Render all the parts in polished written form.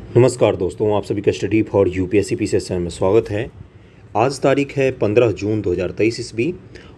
नमस्कार दोस्तों, आप सभी का study for UPSC PCS channel में स्वागत है। आज तारीख है 15 जून 2023 ईस्वी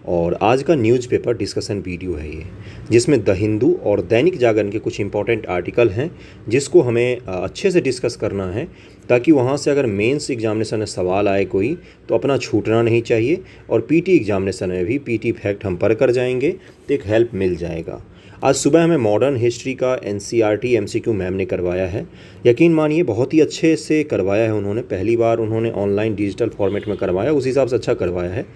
और आज का न्यूज़पेपर डिस्कशन वीडियो है ये, जिसमें द हिंदू और दैनिक जागरण के कुछ इंपॉर्टेंट आर्टिकल हैं जिसको हमें अच्छे से डिस्कस करना है, ताकि वहाँ से अगर मेंस एग्जामिनेशन में सवाल आए कोई तो अपना छूटना नहीं चाहिए। और पीटी एग्जामिनेशन में भी पीटी फैक्ट हम पढ़ कर जाएंगे तो एक हेल्प मिल जाएगा। आज सुबह हमें मॉडर्न हिस्ट्री का एनसीईआरटी एमसीक्यू मैम ने करवाया है। यकीन मानिए बहुत ही अच्छे से करवाया है उन्होंने। पहली बार उन्होंने ऑनलाइन डिजिटल फॉर्मेट में करवाया, उस हिसाब से अच्छा करवाया है,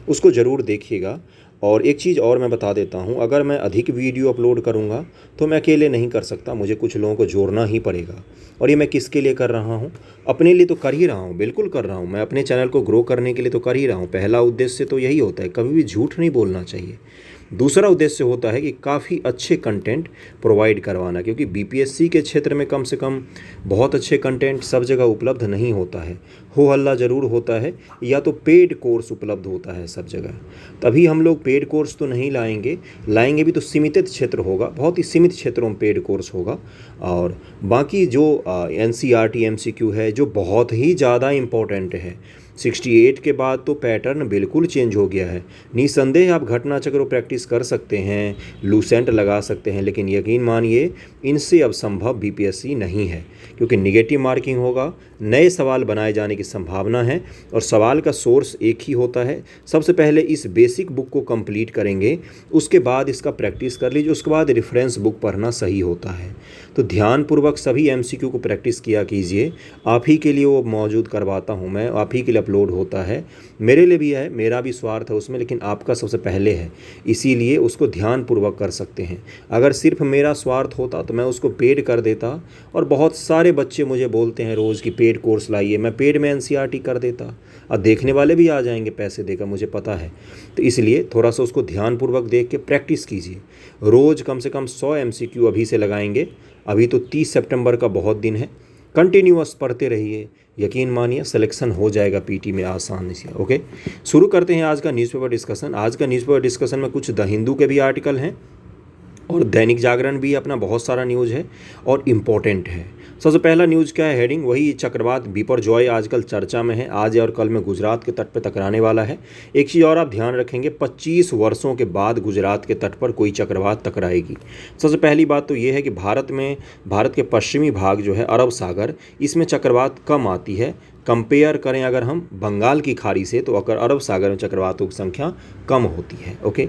उसको ज़रूर देखिएगा। और एक चीज़ और मैं बता देता हूँ, अगर मैं अधिक वीडियो अपलोड करूँगा तो मैं अकेले नहीं कर सकता, मुझे कुछ लोगों को जोड़ना ही पड़ेगा। और ये मैं किसके लिए कर रहा हूँ? अपने लिए तो कर ही रहा हूँ, बिल्कुल कर रहा हूँ। मैं अपने चैनल को ग्रो करने के लिए तो कर ही रहा हूँ। पहला उद्देश्य तो यही होता है, कभी भी झूठ नहीं बोलना चाहिए। दूसरा उद्देश्य होता है कि काफ़ी अच्छे कंटेंट प्रोवाइड करवाना, क्योंकि बीपीएससी के क्षेत्र में कम से कम बहुत अच्छे कंटेंट सब जगह उपलब्ध नहीं होता है। हो हल्ला ज़रूर होता है, या तो पेड कोर्स उपलब्ध होता है सब जगह। तभी हम लोग पेड कोर्स तो नहीं लाएंगे भी तो सीमित क्षेत्र होगा, बहुत ही सीमित क्षेत्रों में पेड कोर्स होगा। और बाकी जो एनसीईआरटी एमसीक्यू है जो बहुत ही ज़्यादा इम्पोर्टेंट है, 68 के बाद तो पैटर्न बिल्कुल चेंज हो गया है। निसंदेह आप घटना चक्र प्रैक्टिस कर सकते हैं, लूसेंट लगा सकते हैं, लेकिन यकीन मानिए इनसे अब संभव बीपीएससी नहीं है, क्योंकि निगेटिव मार्किंग होगा, नए सवाल बनाए जाने की संभावना है और सवाल का सोर्स एक ही होता है। सबसे पहले इस बेसिक बुक को कंप्लीट करेंगे, उसके बाद इसका प्रैक्टिस कर लीजिए, उसके बाद रेफरेंस बुक पढ़ना सही होता है। तो ध्यानपूर्वक सभी एमसीक्यू को प्रैक्टिस किया कीजिए। आप ही के लिए वो मौजूद करवाता हूँ मैं, आप ही के लिए अपलोड होता है, मेरे लिए भी है, मेरा भी स्वार्थ है उसमें, लेकिन आपका सबसे पहले है, इसीलिए उसको ध्यानपूर्वक कर सकते हैं। अगर सिर्फ मेरा स्वार्थ होता तो मैं उसको पेड कर देता, और बहुत सारे बच्चे मुझे बोलते हैं रोज़ कि पेड कोर्स लाइए, मैं पेड में एनसीईआरटी कर देता और देखने वाले भी आ जाएंगे पैसे देकर, मुझे पता है। तो इसलिए थोड़ा सा उसको ध्यानपूर्वक देख के प्रैक्टिस कीजिए। रोज़ कम से कम 100 एमसीक्यू अभी से लगाएंगे। अभी तो 30 सितंबर का बहुत दिन है, कंटिन्यूअस पढ़ते रहिए, यकीन मानिए सिलेक्शन हो जाएगा पीटी में आसानी से। ओके, शुरू करते हैं आज का न्यूज़पेपर डिस्कशन। आज का न्यूज़पेपर डिस्कशन में कुछ द हिंदू के भी आर्टिकल हैं और दैनिक जागरण भी अपना बहुत सारा न्यूज़ है और इम्पोर्टेंट है। सबसे पहला न्यूज़ क्या है, हेडिंग वही चक्रवात बिपरजॉय आजकल चर्चा में है। आज और कल में गुजरात के तट पर टकराने वाला है। एक चीज़ और आप ध्यान रखेंगे, 25 वर्षों के बाद गुजरात के तट पर कोई चक्रवात टकराएगी। सबसे पहली बात तो ये है कि भारत के पश्चिमी भाग जो है अरब सागर, इसमें चक्रवात कम आती है। कंपेयर करें अगर हम बंगाल की खाड़ी से, तो अगर अरब सागर में चक्रवातों की संख्या कम होती है। ओके,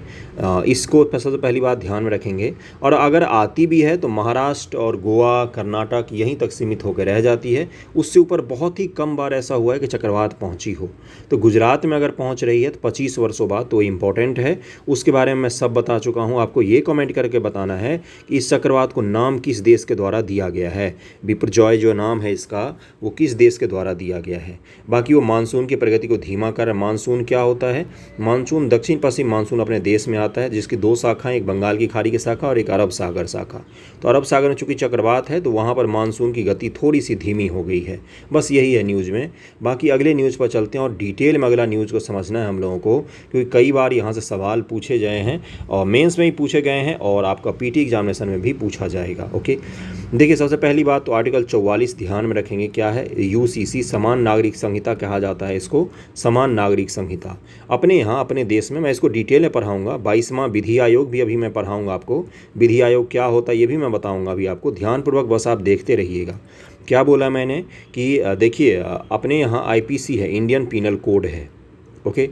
इसको सबसे पहली बात ध्यान में रखेंगे। और अगर आती भी है तो महाराष्ट्र और गोवा, कर्नाटक यहीं तक सीमित होकर रह जाती है। उससे ऊपर बहुत ही कम बार ऐसा हुआ है कि चक्रवात पहुंची हो। तो गुजरात में अगर पहुंच रही है तो 25 वर्षों बाद, तो इम्पोर्टेंट है। उसके बारे में मैं सब बता चुका हूं। आपको ये कमेंट करके बताना है कि इस चक्रवात को नाम किस देश के द्वारा दिया गया है। बिपरजॉय जो नाम है इसका, वो किस देश के द्वारा दिया गया है। बाकी वो मानसून की प्रगति को धीमा कर, मानसून क्या होता है, मानसून दक्षिण पश्चिम मानसून अपने देश में आता है, जिसकी दो शाखाएं, एक बंगाल की खाड़ी की शाखा और एक अरब सागर शाखा। तो अरब सागर में चूंकि चक्रवात है तो वहां पर मानसून की गति थोड़ी सी धीमी हो गई है। बस यही है न्यूज़ में। बाकी अगले न्यूज़ पर चलते हैं और डिटेल में अगला न्यूज़ को समझना है हम लोगों को, क्योंकि कई बार यहाँ से सवाल पूछे गए हैं और मेंस में भी पूछे गए हैं और आपका पीटी एग्जामिनेशन में भी पूछा जाएगा। ओके, देखिए सबसे पहली बात तो आर्टिकल 44 ध्यान में रखेंगे। क्या है? यूसीसी, समान नागरिक संहिता कहा जाता है इसको, समान नागरिक संहिता। अपने यहाँ अपने देश में मैं इसको डिटेल में पढ़ाऊंगा। 22वां विधि आयोग भी अभी मैं पढ़ाऊंगा आपको। विधि आयोग क्या होता है ये भी मैं बताऊंगा अभी आपको, ध्यानपूर्वक बस आप देखते रहिएगा। क्या बोला मैंने कि देखिए अपने यहाँ आईपीसी है, इंडियन पीनल कोड है। ओके,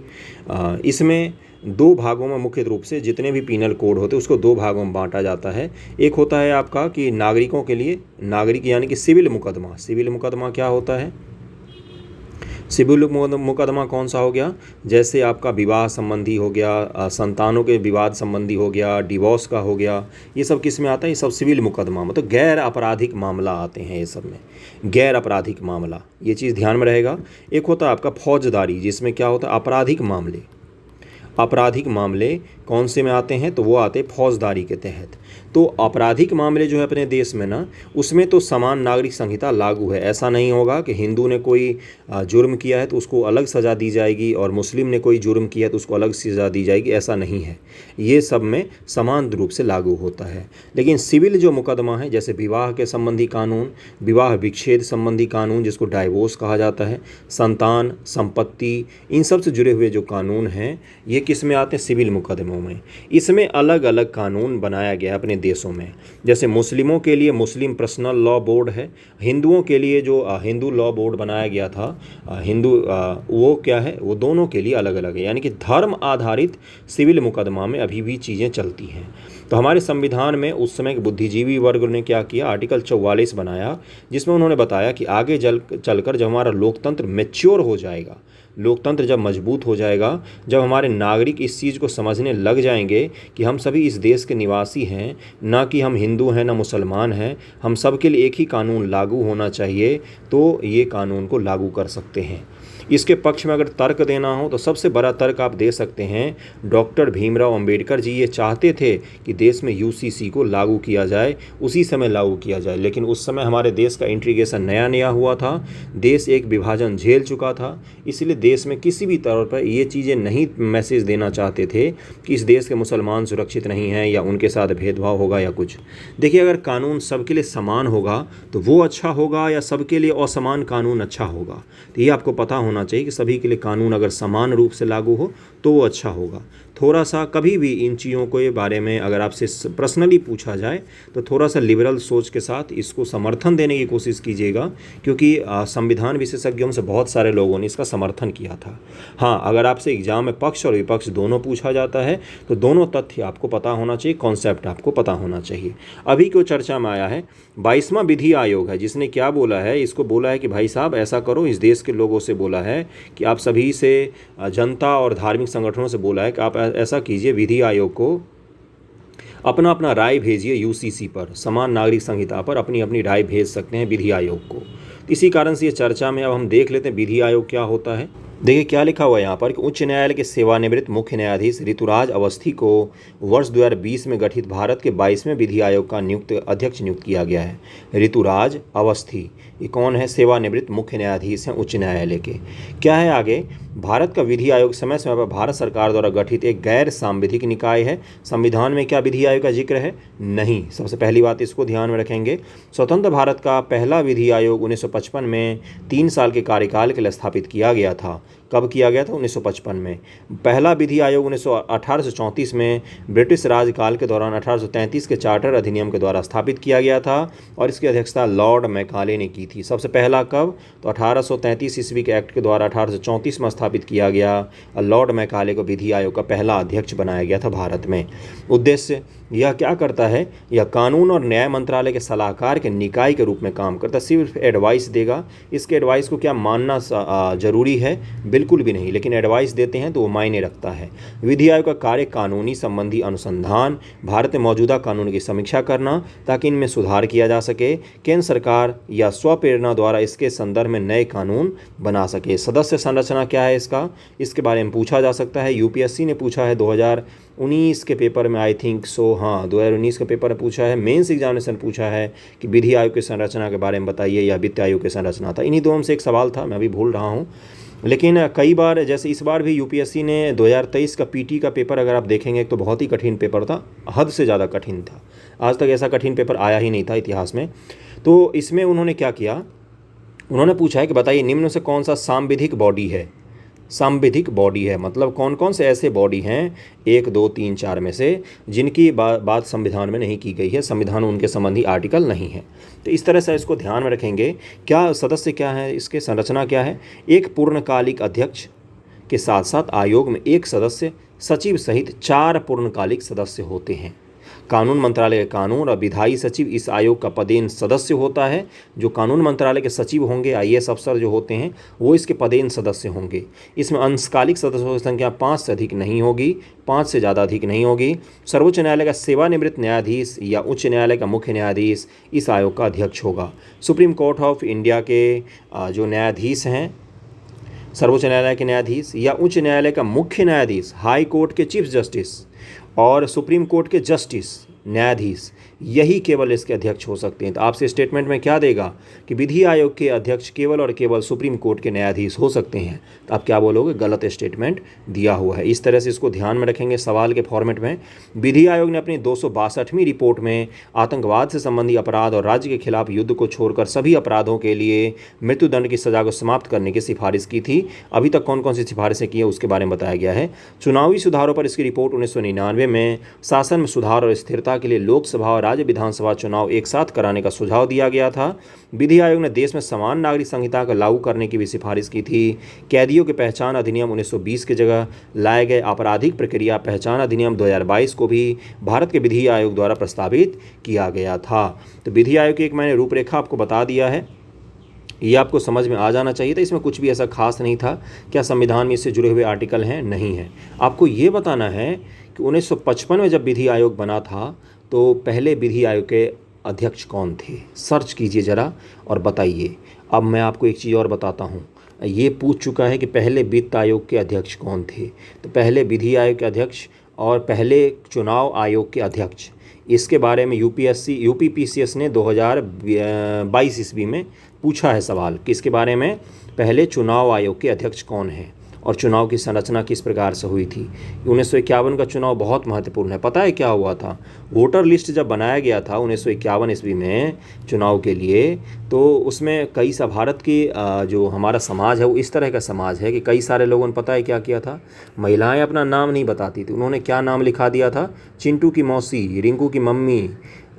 इसमें दो भागों में मुख्य रूप से जितने भी पीनल कोड होते हैं उसको दो भागों में बांटा जाता है। एक होता है आपका कि नागरिकों के लिए, नागरिक यानी कि सिविल मुकदमा। सिविल मुकदमा क्या होता है? सिविल मुकदमा कौन सा हो गया? जैसे आपका विवाह संबंधी हो गया, संतानों के विवाद संबंधी हो गया, डिवोर्स का हो गया, ये सब किस में आता है? ये सब सिविल मुकदमा, मतलब गैर आपराधिक मामला आते हैं ये सब में, गैर आपराधिक मामला, ये चीज़ ध्यान में रहेगा। एक होता है आपका फौजदारी, जिसमें क्या होता है? आपराधिक मामले। आपराधिक मामले कौन से में आते हैं, तो वो आते हैं फौजदारी के तहत। तो आपराधिक मामले जो है अपने देश में ना, उसमें तो समान नागरिक संहिता लागू है। ऐसा नहीं होगा कि हिंदू ने कोई जुर्म किया है तो उसको अलग सज़ा दी जाएगी और मुस्लिम ने कोई जुर्म किया है तो उसको अलग सज़ा दी जाएगी, ऐसा नहीं है। ये सब में समान रूप से लागू होता है। लेकिन सिविल जो मुकदमा है, जैसे विवाह के संबंधी कानून, विवाह विच्छेद संबंधी कानून जिसको डाइवोर्स कहा जाता है, संतान, संपत्ति, इन सब से जुड़े हुए जो कानून हैं ये किस में आते हैं, सिविल मुकदमों में। इसमें अलग अलग कानून बनाया गया है अपने देशों में। जैसे मुस्लिमों के लिए मुस्लिम पर्सनल लॉ बोर्ड है, हिंदुओं के लिए जो हिंदू लॉ बोर्ड बनाया गया था, वो क्या है, वो दोनों के लिए अलग अलग है। यानी कि धर्म आधारित सिविल मुकदमा में अभी भी चीज़ें चलती हैं। तो हमारे संविधान में उस समय के बुद्धिजीवी वर्ग ने क्या किया, आर्टिकल 44 बनाया, जिसमें उन्होंने बताया कि आगे चलकर जब हमारा लोकतंत्र मैच्योर हो जाएगा, लोकतंत्र जब मजबूत हो जाएगा, जब हमारे नागरिक इस चीज़ को समझने लग जाएंगे कि हम सभी इस देश के निवासी हैं, ना कि हम हिंदू हैं ना मुसलमान हैं, हम सब के लिए एक ही कानून लागू होना चाहिए, तो ये कानून को लागू कर सकते हैं। इसके पक्ष में अगर तर्क देना हो तो सबसे बड़ा तर्क आप दे सकते हैं, डॉक्टर भीमराव अंबेडकर जी ये चाहते थे कि देश में यूसीसी को लागू किया जाए, उसी समय लागू किया जाए। लेकिन उस समय हमारे देश का इंटीग्रेशन नया नया हुआ था, देश एक विभाजन झेल चुका था, इसलिए देश में किसी भी तौर पर ये चीज़ें नहीं मैसेज देना चाहते थे कि इस देश के मुसलमान सुरक्षित नहीं हैं या उनके साथ भेदभाव होगा या कुछ। देखिए, अगर कानून सबके लिए समान होगा तो वो अच्छा होगा या सबके लिए असमान कानून अच्छा होगा, तो ये आपको पता होना चाहिए कि सभी के लिए कानून अगर समान रूप से लागू हो तो वो अच्छा होगा। थोड़ा सा कभी भी इन चीज़ों के बारे में अगर आपसे पर्सनली पूछा जाए तो थोड़ा सा लिबरल सोच के साथ इसको समर्थन देने की कोशिश कीजिएगा, क्योंकि संविधान विशेषज्ञों से बहुत सारे लोगों ने इसका समर्थन किया था। हाँ, अगर आपसे एग्जाम में पक्ष और विपक्ष दोनों पूछा जाता है तो दोनों तथ्य आपको पता होना चाहिए, कॉन्सेप्ट आपको पता होना चाहिए। अभी क्यों चर्चा में आया है, 22वां विधि आयोग है, जिसने क्या बोला है, इसको बोला है कि भाई साहब ऐसा करो, इस देश के लोगों से बोला है कि आप सभी से, जनता और धार्मिक संगठनों से बोला है कि आप ऐसा कीजिए, विधि आयोग को अपना अपना राय भेजिए, यूसीसी पर, समान नागरिक संहिता पर अपनी अपनी राय भेज सकते हैं विधि आयोग को। इसी कारण से ये चर्चा में अब हम देख लेते हैं विधि आयोग क्या होता है। देखिए क्या लिखा हुआ है यहाँ पर कि उच्च न्यायालय के सेवानिवृत्त मुख्य न्यायाधीश ऋतुराज अवस्थी को वर्ष 2020 में गठित भारत के 22वें विधि आयोग का अध्यक्ष नियुक्त किया गया है। ऋतुराज अवस्थी ये कौन है, सेवानिवृत्त मुख्य न्यायाधीश हैं उच्च न्यायालय के। क्या है आगे, भारत का विधि आयोग समय समय पर भारत सरकार द्वारा गठित एक गैर सांविधिक निकाय है। संविधान में क्या विधि आयोग का जिक्र है? नहीं। सबसे पहली बात इसको ध्यान में रखेंगे। स्वतंत्र भारत का पहला विधि आयोग 1955 में 3 साल के कार्यकाल के लिए स्थापित किया गया था। कब किया गया था? 1955 में। पहला विधि आयोग 1834 में ब्रिटिश राजकाल के दौरान 1833 के चार्टर अधिनियम के द्वारा स्थापित किया गया था और इसकी अध्यक्षता लॉर्ड मैकाले ने की थी। सबसे पहला कब? तो 1833 ईस्वी के एक्ट के द्वारा 1834 में स्थापित किया गया और लॉर्ड मैकाले को विधि आयोग का पहला अध्यक्ष बनाया गया था भारत में। उद्देश्य यह क्या करता है? यह कानून और न्याय मंत्रालय के सलाहकार के निकाय के रूप में काम करता है, सिर्फ एडवाइस देगा। इसके एडवाइस को क्या मानना जरूरी है? बिल्कुल भी नहीं, लेकिन एडवाइस देते हैं तो वो मायने रखता है। विधि आयोग का कार्य कानूनी संबंधी अनुसंधान, भारत में मौजूदा कानून की समीक्षा करना ताकि इनमें सुधार किया जा सके, केंद्र सरकार या स्वप्रेरणा द्वारा इसके संदर्भ में नए कानून बना सके। सदस्य संरचना क्या है इसका? इसके बारे में पूछा जा सकता है। यूपीएससी ने पूछा है 2019 के पेपर में, आई थिंक सो, हाँ 2019 के पेपर में पूछा है। मेंस एग्जामिनेशन पूछा है कि विधि आयोग की संरचना के बारे में बताइए या वित्त आयोग की संरचना था। इन्हीं दोनों से एक सवाल था, मैं अभी भूल रहा हूँ। लेकिन कई बार, जैसे इस बार भी यूपीएससी ने 2023 का पीटी का पेपर अगर आप देखेंगे तो बहुत ही कठिन पेपर था, हद से ज़्यादा कठिन था। आज तक ऐसा कठिन पेपर आया ही नहीं था इतिहास में। तो इसमें उन्होंने क्या किया, उन्होंने पूछा है कि बताइए निम्न से कौन सा सांविधिक बॉडी है। सांविधिक बॉडी है मतलब कौन कौन से ऐसे बॉडी हैं 1, 2, 3, 4 में से जिनकी बात संविधान में नहीं की गई है, संविधान उनके संबंधी आर्टिकल नहीं है। तो इस तरह से इसको ध्यान में रखेंगे। क्या सदस्य क्या है, इसके संरचना क्या है? एक पूर्णकालिक अध्यक्ष के साथ साथ आयोग में एक सदस्य, सचिव सहित 4 पूर्णकालिक सदस्य होते हैं। कानून मंत्रालय के कानून और विधायी सचिव इस आयोग का पदेन सदस्य होता है। जो कानून मंत्रालय के सचिव होंगे, आईएएस अफसर जो होते हैं, वो इसके पदेन सदस्य होंगे। इसमें अंशकालिक सदस्यों की संख्या 5 से अधिक नहीं होगी, 5 से ज़्यादा अधिक नहीं होगी। सर्वोच्च न्यायालय का सेवानिवृत्त न्यायाधीश या उच्च न्यायालय का मुख्य न्यायाधीश इस आयोग का अध्यक्ष होगा। सुप्रीम कोर्ट ऑफ इंडिया के जो न्यायाधीश हैं सर्वोच्च न्यायालय के न्यायाधीश या उच्च न्यायालय का मुख्य न्यायाधीश, हाई कोर्ट के चीफ जस्टिस और सुप्रीम कोर्ट के जस्टिस न्यायाधीश, यही केवल इसके अध्यक्ष हो सकते हैं। तो आपसे स्टेटमेंट में क्या देगा कि विधि आयोग के अध्यक्ष केवल और केवल सुप्रीम कोर्ट के न्यायाधीश हो सकते हैं। तो आप क्या बोलोगे? गलत स्टेटमेंट दिया हुआ है। इस तरह से इसको ध्यान में रखेंगे सवाल के फॉर्मेट में। विधि आयोग ने अपनी 262वीं रिपोर्ट में आतंकवाद से संबंधी अपराध और राज्य के खिलाफ युद्ध को छोड़कर सभी अपराधों के लिए मृत्युदंड की सजा को समाप्त करने की सिफारिश की थी। अभी तक कौन कौन सी सिफारिशें की है उसके बारे में बताया गया है। चुनावी सुधारों पर इसकी रिपोर्ट 1999 में शासन में सुधार और स्थिरता के लिए लोकसभा और राज्य विधानसभा चुनाव एक साथ कराने का सुझाव दिया गया था। विधि आयोग ने देश में समान नागरिक संहिता को लागू करने की भी सिफारिश की थी। कैदियों के पहचान अधिनियम 1920 की जगह लाए गए आपराधिक प्रक्रिया पहचान अधिनियम 2022 को भी भारत के विधि आयोग द्वारा प्रस्तावित किया गया था। तो विधि आयोग की एक मैंने रूपरेखा आपको बता दिया है, ये आपको समझ में आ जाना चाहिए था। इसमें कुछ भी ऐसा खास नहीं था। क्या संविधान में इससे जुड़े हुए आर्टिकल हैं? नहीं है। आपको ये बताना है कि 1955 में जब विधि आयोग बना था तो पहले विधि आयोग के अध्यक्ष कौन थे? सर्च कीजिए ज़रा और बताइए। अब मैं आपको एक चीज़ और बताता हूँ। ये पूछ चुका है कि पहले वित्त आयोग के अध्यक्ष कौन थे। तो पहले विधि आयोग के अध्यक्ष और पहले चुनाव आयोग के अध्यक्ष, इसके बारे में यूपीपीसीएस ने 2022 ईस्वी में पूछा है सवाल कि इसके बारे में पहले चुनाव आयोग के अध्यक्ष कौन हैं और चुनाव की संरचना किस प्रकार से हुई थी। 1951 का चुनाव बहुत महत्वपूर्ण है। पता है क्या हुआ था? वोटर लिस्ट जब बनाया गया था 1951 ईस्वी में चुनाव के लिए, तो उसमें कई सा भारत की जो हमारा समाज है वो इस तरह का समाज है कि कई सारे लोगों ने पता है क्या किया था? महिलाएं अपना नाम नहीं बताती थी। उन्होंने क्या नाम लिखा दिया था? चिंटू की मौसी, रिंकू की मम्मी,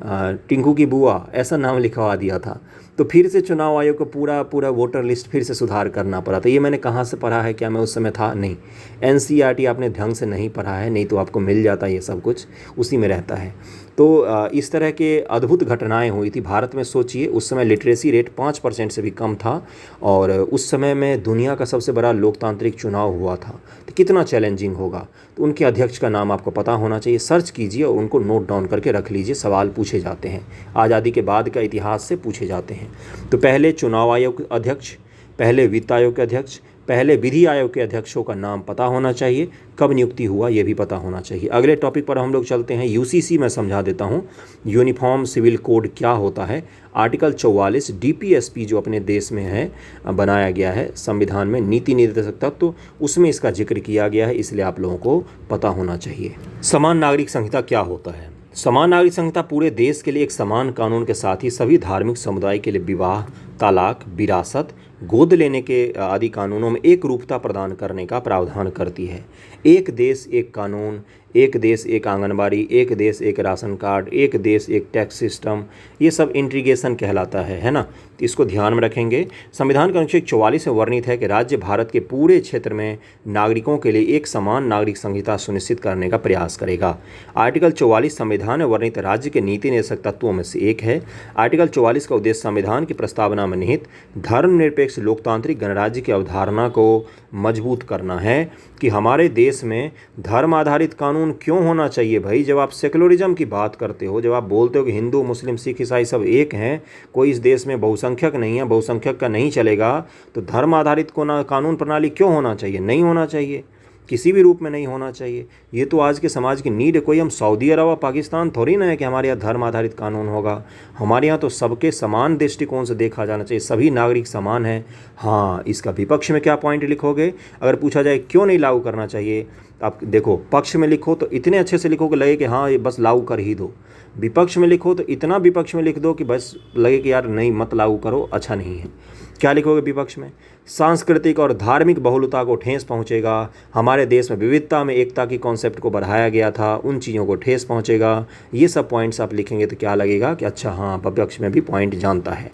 टिंकू की बुआ, ऐसा नाम लिखवा दिया था। तो फिर से चुनाव आयोग को पूरा वोटर लिस्ट फिर से सुधार करना पड़ा। तो ये मैंने कहाँ से पढ़ा है? क्या मैं उस समय था? नहीं। एनसीईआरटी आपने ढंग से नहीं पढ़ा है, नहीं तो आपको मिल जाता ये सब कुछ, उसी में रहता है। तो इस तरह के अद्भुत घटनाएं हुई थी भारत में। सोचिए उस समय लिटरेसी रेट 5% से भी कम था और उस समय में दुनिया का सबसे बड़ा लोकतांत्रिक चुनाव हुआ था। तो कितना चैलेंजिंग होगा। तो उनके अध्यक्ष का नाम आपको पता होना चाहिए। सर्च कीजिए और उनको नोट डाउन करके रख लीजिए। सवाल पूछे जाते हैं, आज़ादी के बाद का इतिहास से पूछे जाते हैं। तो पहले चुनाव आयोग के अध्यक्ष, पहले वित्त आयोग के अध्यक्ष, पहले विधि आयोग के अध्यक्षों का नाम पता होना चाहिए। कब नियुक्ति हुआ ये भी पता होना चाहिए। अगले टॉपिक पर हम लोग चलते हैं। यूसीसी मैं समझा देता हूँ। यूनिफॉर्म सिविल कोड क्या होता है? आर्टिकल 44 डीपीएसपी जो अपने देश में है, बनाया गया है संविधान में, नीति निर्देशक तत्व, तो उसमें इसका जिक्र किया गया है, इसलिए आप लोगों को पता होना चाहिए। समान नागरिक संहिता क्या होता है? समान नागरिक संहिता पूरे देश के लिए एक समान कानून के साथ ही सभी धार्मिक समुदाय के लिए विवाह, तलाक, विरासत, गोद लेने के आदि कानूनों में एक रूपता प्रदान करने का प्रावधान करती है। एक देश एक कानून, एक देश एक आंगनबाड़ी, एक देश एक राशन कार्ड, एक देश एक टैक्स सिस्टम, ये सब इंटीग्रेशन कहलाता है ना। तो इसको ध्यान में रखेंगे। संविधान का अनुच्छेद 44 में वर्णित है कि राज्य भारत के पूरे क्षेत्र में नागरिकों के लिए एक समान नागरिक संहिता सुनिश्चित करने का प्रयास करेगा। आर्टिकल 44 संविधान में वर्णित राज्य के नीति निर्देशक तत्वों में से एक है। आर्टिकल 44 का उद्देश्य संविधान की प्रस्तावना में निहित धर्मनिरपेक्ष लोकतांत्रिक गणराज्य की अवधारणा को मजबूत करना है कि हमारे देश में धर्म आधारित कानून क्यों होना चाहिए। भाई जब आप सेकुलरिज्म की बात करते हो, जब आप बोलते हो कि हिंदू, मुस्लिम, सिख, ईसाई सब एक हैं, कोई इस देश में बहुसंख्यक नहीं है, बहुसंख्यक का नहीं चलेगा, तो धर्म आधारित कानून प्रणाली क्यों होना चाहिए? नहीं होना चाहिए, किसी भी रूप में नहीं होना चाहिए। ये तो आज के समाज की नीड है। कोई हम सऊदी अरब और पाकिस्तान थोड़ी ना है कि हमारे यहाँ धर्म आधारित कानून होगा। हमारे यहाँ तो सबके समान दृष्टिकोण से देखा जाना चाहिए, सभी नागरिक समान हैं। हाँ, इसका विपक्ष में क्या पॉइंट लिखोगे? अगर पूछा जाए क्यों नहीं लागू करना चाहिए, आप देखो, पक्ष में लिखो तो इतने अच्छे से लिखो कि लगे कि हाँ ये बस लागू कर ही दो। विपक्ष में लिखो तो इतना विपक्ष में लिख दो कि बस लगे कि यार नहीं, मत लागू करो, अच्छा नहीं है। क्या लिखोगे विपक्ष में? सांस्कृतिक और धार्मिक बहुलता को ठेस पहुंचेगा, हमारे देश में विविधता में एकता की कॉन्सेप्ट को बढ़ाया गया था, उन चीज़ों को ठेस पहुंचेगा। ये सब पॉइंट्स आप लिखेंगे तो क्या लगेगा कि अच्छा हाँ, विपक्ष में भी पॉइंट जानता है।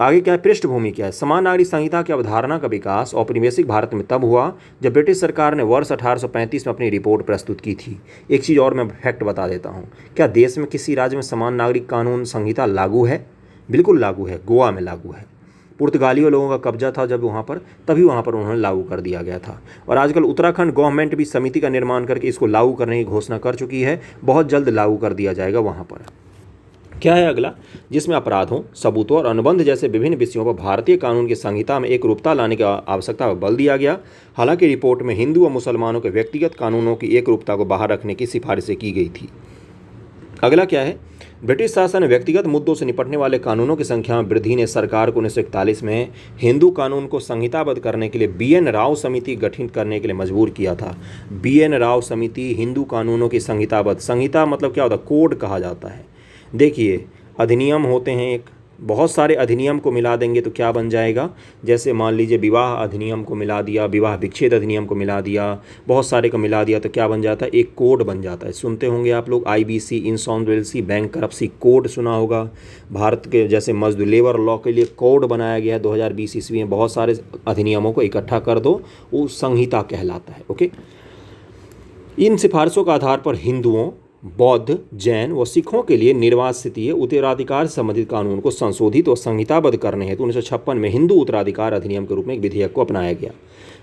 आगे क्या है? पृष्ठभूमि क्या है? समान नागरिक संहिता की अवधारणा का विकास औपनिवेशिक भारत में तब हुआ जब ब्रिटिश सरकार ने वर्ष 1835 में अपनी रिपोर्ट प्रस्तुत की थी। एक चीज़ और मैं फैक्ट बता देता हूँ। क्या देश में किसी राज्य में समान नागरिक कानून संहिता लागू है? बिल्कुल लागू है। गोवा में लागू है। पुर्तगालियों लोगों का कब्जा था जब वहाँ पर, तभी वहाँ पर उन्होंने लागू कर दिया गया था। और आजकल उत्तराखंड गवर्नमेंट भी समिति का निर्माण करके इसको लागू करने की घोषणा कर चुकी है। बहुत जल्द लागू कर दिया जाएगा वहाँ पर। क्या है अगला, जिसमें अपराधों, सबूतों और अनुबंध जैसे विभिन्न विषयों पर भारतीय कानून की संहिता में एक रूपता लाने की आवश्यकता पर बल दिया गया। हालांकि रिपोर्ट में हिंदू और मुसलमानों के व्यक्तिगत कानूनों की एक रूपता को बाहर रखने की सिफारिशें की गई थी। अगला क्या है, ब्रिटिश शासन ने व्यक्तिगत मुद्दों से निपटने वाले कानूनों की संख्या में वृद्धि ने सरकार को 1941 में हिंदू कानून को संहिताबद्ध करने के लिए बी.एन. राव समिति गठित करने के लिए मजबूर किया था। बी.एन. राव समिति हिंदू कानूनों की संहिताबद्ध, संहिता मतलब क्या होता है, कोड कहा जाता है। देखिए, अधिनियम होते हैं, एक बहुत सारे अधिनियम को मिला देंगे तो क्या बन जाएगा, जैसे मान लीजिए विवाह अधिनियम को मिला दिया, विवाह विच्छेद अधिनियम को मिला दिया, बहुत सारे को मिला दिया तो क्या बन जाता है, एक कोड बन जाता है। सुनते होंगे आप लोग IBC, इंसॉल्वेंसी, बैंकरप्सी कोड सुना होगा। भारत के जैसे मजदूर लेबर लॉ के लिए कोड बनाया गया है 2020 ईस्वी में। बहुत सारे अधिनियमों को इकट्ठा कर दो, वो संहिता कहलाता है। ओके, इन सिफारिशों के आधार पर हिंदुओं, बौद्ध, जैन व सिखों के लिए निर्वासितीय उत्तराधिकार से संबंधित कानून को संशोधित और संहिताबद्ध करने हेतु 1956 में हिंदू उत्तराधिकार अधिनियम के रूप में एक विधेयक को अपनाया गया।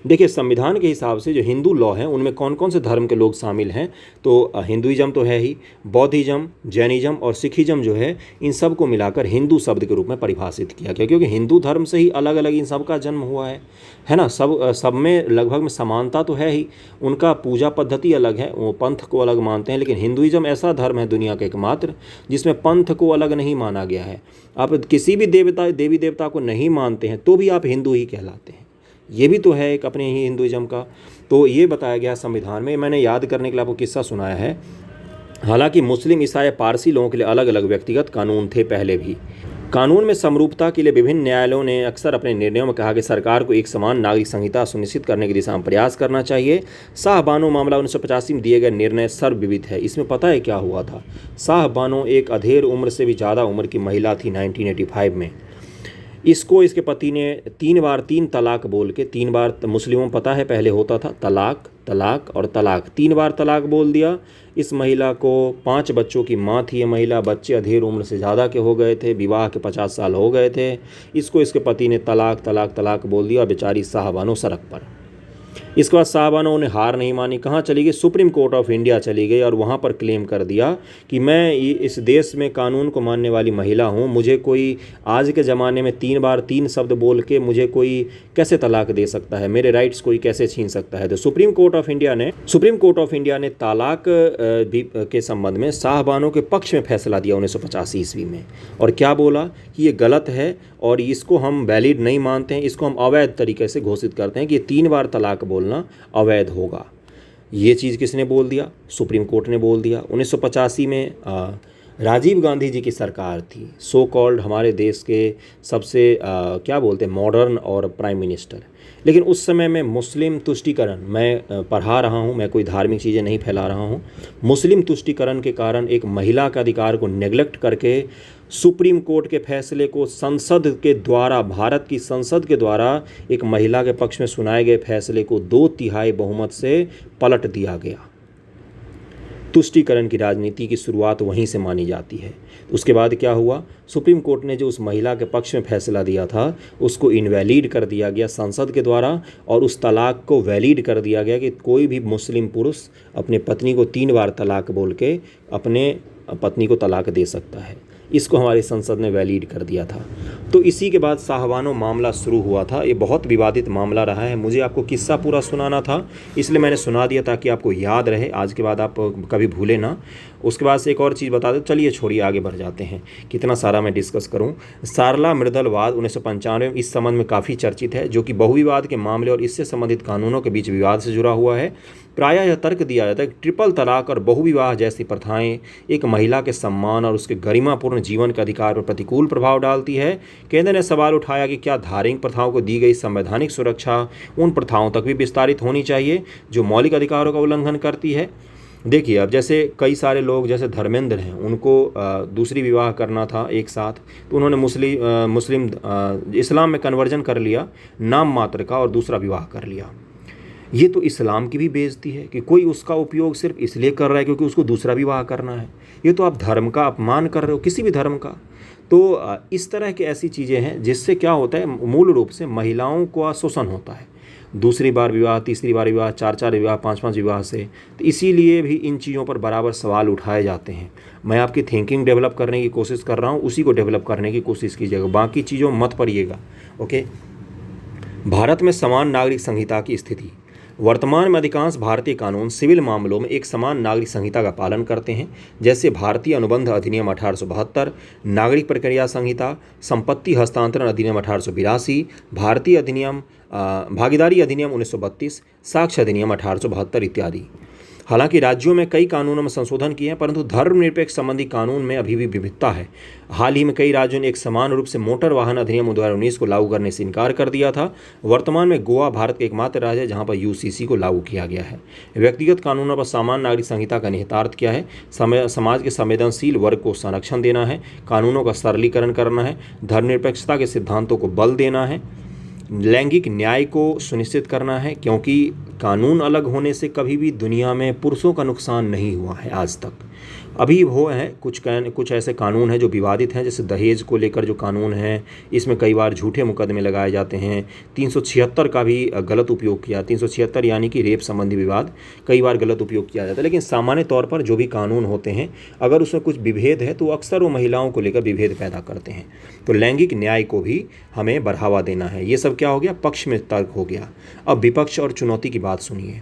देखिए, संविधान के हिसाब से जो हिंदू लॉ है उनमें कौन कौन से धर्म के लोग शामिल हैं, तो हिंदुइज्म तो है ही, बौद्धिज्म, जैनिज्म और सिखिज्म जो है, इन सब को मिलाकर हिंदू शब्द के रूप में परिभाषित किया गया, क्योंकि हिंदू धर्म से ही अलग अलग इन सब का जन्म हुआ है ना। सब में लगभग में समानता तो है ही, उनका पूजा पद्धति अलग है, वो पंथ को अलग मानते हैं, लेकिन हिंदुइज्म ऐसा धर्म है दुनिया का एकमात्र जिसमें पंथ को अलग नहीं माना गया है। आप किसी भी देवी देवता को नहीं मानते हैं तो भी आप हिंदू ही कहलाते हैं। ये भी तो है एक अपने ही हिंदुइज्म का। तो ये बताया गया संविधान में। मैंने याद करने के लिए आपको किस्सा सुनाया है। हालांकि मुस्लिम, ईसाई, पारसी लोगों के लिए अलग अलग व्यक्तिगत कानून थे पहले भी। कानून में समरूपता के लिए विभिन्न न्यायालयों ने अक्सर अपने निर्णयों में कहा कि सरकार को एक समान नागरिक संहिता सुनिश्चित करने की दिशा में प्रयास करना चाहिए। शाह बानो मामला 1985 में दिए गए निर्णय सर्वविदित है। इसमें पता है क्या हुआ था, शाह बानो एक अधेड़ उम्र से भी ज़्यादा उम्र की महिला थी 1985 में। इसको इसके पति ने 3 बार 3 तलाक बोल के, 3 बार मुस्लिमों में पता है पहले होता था तलाक, तलाक और तलाक, 3 बार तलाक बोल दिया। इस महिला को 5 बच्चों की माँ थी। ये महिला, बच्चे अधेड़ उम्र से ज़्यादा के हो गए थे, विवाह के 50 साल हो गए थे। इसको इसके पति ने तलाक तलाक तलाक बोल दिया। बेचारी शाह बानो सड़क पर। इसके बाद शाह बानो ने हार नहीं मानी, कहाँ चली गई, सुप्रीम कोर्ट ऑफ इंडिया चली गई और वहाँ पर क्लेम कर दिया कि मैं इस देश में कानून को मानने वाली महिला हूँ। मुझे कोई आज के ज़माने में 3 बार 3 शब्द बोल के मुझे कोई कैसे तलाक दे सकता है, मेरे राइट्स कोई कैसे छीन सकता है। तो सुप्रीम कोर्ट ऑफ इंडिया ने तलाक के संबंध में शाह बानो के पक्ष में फैसला दिया 1985 ईस्वी में, और क्या बोला कि ये गलत है और इसको हम वैलिड नहीं मानते हैं, इसको हम अवैध तरीके से घोषित करते हैं कि 3 बार तलाक बोलना अवैध होगा। ये चीज़ किसने बोल दिया, सुप्रीम कोर्ट ने बोल दिया। 1985 में राजीव गांधी जी की सरकार थी, सो कॉल्ड हमारे देश के सबसे क्या बोलते हैं मॉडर्न और प्राइम मिनिस्टर। लेकिन उस समय में मुस्लिम तुष्टीकरण, मैं पढ़ा रहा हूँ, मैं कोई धार्मिक चीज़ें नहीं फैला रहा हूँ, मुस्लिम तुष्टीकरण के कारण एक महिला के अधिकार को नेग्लेक्ट करके सुप्रीम कोर्ट के फैसले को संसद के द्वारा, भारत की संसद के द्वारा एक महिला के पक्ष में सुनाए गए फैसले को 2/3 बहुमत से पलट दिया गया। तुष्टीकरण की राजनीति की शुरुआत वहीं से मानी जाती है। उसके बाद क्या हुआ, सुप्रीम कोर्ट ने जो उस महिला के पक्ष में फैसला दिया था उसको इनवैलिड कर दिया गया संसद के द्वारा, और उस तलाक को वैलिड कर दिया गया कि कोई भी मुस्लिम पुरुष अपने पत्नी को 3 बार तलाक बोल के अपने पत्नी को तलाक दे सकता है। इसको हमारी संसद ने वैलिड कर दिया था। तो इसी के बाद शाह बानो मामला शुरू हुआ था। ये बहुत विवादित मामला रहा है। मुझे आपको किस्सा पूरा सुनाना था, इसलिए मैंने सुना दिया ताकि आपको याद रहे, आज के बाद आप कभी भूले ना। उसके बाद से एक और चीज़ बता दो, चलिए छोड़िए आगे बढ़ जाते हैं, कितना सारा मैं डिस्कस करूं। सारला मृदलवाद 1995 में इस संबंध में काफ़ी चर्चित है, जो कि बहुविवाद के मामले और इससे संबंधित कानूनों के बीच विवाद से जुड़ा हुआ है। प्रायः यह तर्क दिया जाता है कि ट्रिपल तलाक और बहुविवाह जैसी प्रथाएं एक महिला के सम्मान और उसके गरिमापूर्ण जीवन के अधिकार पर प्रतिकूल प्रभाव डालती है। केंद्र ने सवाल उठाया कि क्या धार्मिक प्रथाओं को दी गई संवैधानिक सुरक्षा उन प्रथाओं तक भी विस्तारित होनी चाहिए जो मौलिक अधिकारों का उल्लंघन करती है। देखिए, अब जैसे कई सारे लोग जैसे धर्मेंद्र हैं, उनको दूसरी विवाह करना था एक साथ, तो उन्होंने मुस्लिम इस्लाम में कन्वर्जन कर लिया नाम मात्र का और दूसरा विवाह कर लिया। ये तो इस्लाम की भी बेइज्जती है कि कोई उसका उपयोग सिर्फ इसलिए कर रहा है क्योंकि उसको दूसरा विवाह करना है। ये तो आप धर्म का अपमान कर रहे हो, किसी भी धर्म का। तो इस तरह की ऐसी चीज़ें हैं जिससे क्या होता है, मूल रूप से महिलाओं का शोषण होता है। दूसरी बार विवाह, तीसरी बार विवाह, चार चार विवाह, पाँच पाँच विवाह से। तो इसीलिए भी इन चीज़ों पर बराबर सवाल उठाए जाते हैं। मैं आपकी थिंकिंग डेवलप करने की कोशिश कर रहा हूँ, उसी को डेवलप करने की कोशिश कीजिएगा, बाकी चीज़ों मत पड़िएगा। ओके। भारत में समान नागरिक संहिता की स्थिति। वर्तमान में अधिकांश भारतीय कानून सिविल मामलों में एक समान नागरिक संहिता का पालन करते हैं, जैसे भारतीय अनुबंध अधिनियम 1872, नागरिक प्रक्रिया संहिता, संपत्ति हस्तांतरण अधिनियम 1882, भारतीय अधिनियम भागीदारी अधिनियम 1932, साक्ष्य अधिनियम 1872 इत्यादि। हालांकि राज्यों में कई कानूनों में संशोधन किए हैं, परंतु धर्मनिरपेक्ष संबंधी कानून में अभी भी विविधता है। हाल ही में कई राज्यों ने एक समान रूप से मोटर वाहन अधिनियम 2019 को लागू करने से इनकार कर दिया था। वर्तमान में गोवा भारत का एकमात्र राज्य है जहां पर यूसीसी को लागू किया गया है। व्यक्तिगत कानूनों पर समान नागरिक संहिता का निहितार्थ क्या है? समाज के संवेदनशील वर्ग को संरक्षण देना है, कानूनों का सरलीकरण करना है, धर्मनिरपेक्षता के सिद्धांतों को बल देना है, लैंगिक न्याय को सुनिश्चित करना है, क्योंकि कानून अलग होने से कभी भी दुनिया में पुरुषों का नुकसान नहीं हुआ है आज तक। अभी वो है कुछ ऐसे कानून हैं जो विवादित हैं, जैसे दहेज को लेकर जो कानून है, इसमें कई बार झूठे मुकदमे लगाए जाते हैं। 376 का भी गलत उपयोग किया, 376 यानी कि रेप संबंधी विवाद, कई बार गलत उपयोग किया जाता है। लेकिन सामान्य तौर पर जो भी कानून होते हैं, अगर उसमें कुछ विभेद है तो अक्सर वो महिलाओं को लेकर विभेद पैदा करते हैं। तो लैंगिक न्याय को भी हमें बढ़ावा देना है। ये सब क्या हो गया? पक्ष में तर्क हो गया। अब विपक्ष और चुनौती की बात सुनिए।